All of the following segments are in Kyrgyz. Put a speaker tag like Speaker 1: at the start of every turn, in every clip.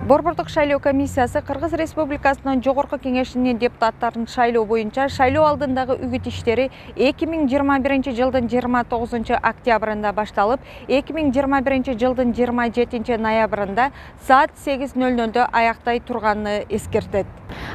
Speaker 1: Борбордук шайлоо комиссиясы Кыргыз Республикасынын Жогорку Кеңешинин депутаттарын шайлоо боюнча шайлоо алдындагы үгүт иштери 2021 жылдын 29 октябрында башталып, 2021 жылдын 27 ноябрында саат 8:00 аяктай турганын эскертет.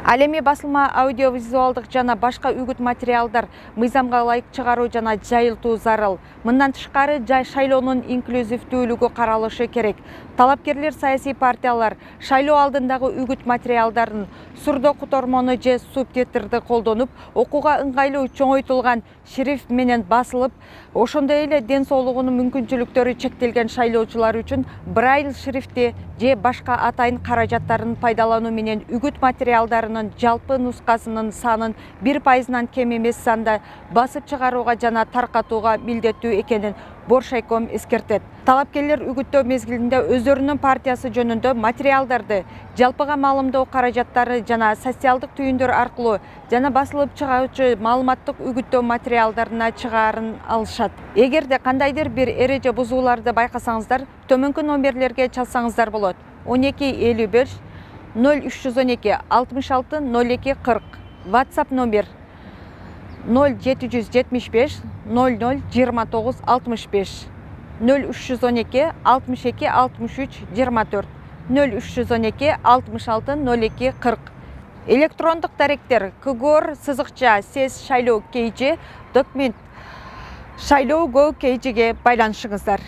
Speaker 1: Ал эми басылма аудиовизуалдык жана башка үгүт материалдар мыйзамга ылайык чыгаруу жана жайылтуу зарыл. Мындан тышкары шайлоонун инклюзивдүүлүгү каралышы керек. Талапкерлер, саясий партиялар шайлоо алдындагы үгүт материалдарын сурдо кутормону же субтитрди колдонуп, окууга ыңгайлуу чоңойтулган шрифт менен басылып, ошондой эле ден соолугунун мүмкүнчүлүктөрү чектелген шайлоочулар үчүн брайл шрифти же башка атайын каражаттарын пайдалануу менен үгүт материалдарынын жалпы нускасынын санын 1% кем эмес санда басып чыгарууга жана таркатууга милдеттүү экенин Боршайком эскертет. Талапкерлер үгүттөө мезгилинде өздөрүнүн партиясы жөнүндө материалдарды жалпыга маалымдоо каражаттары жана социалдык түйүндөр аркылуу жана басылып чыгаучу маалыматтык үгүттөө материалдарына чыгаарын алышат. Эгерде кандайдыр бир эреже бузууларды байкасаңыздар, төмөнкү номерлерге чалсаңыздар болот. 1255 0312 66 02 40. WhatsApp номер 0775 00 29 65 0312 62 63 24 0312 66 02 40. Электрондук даректер КГОР-сез шайлоо кейжи документ шайлоо го кейжиге байланышыңыздар.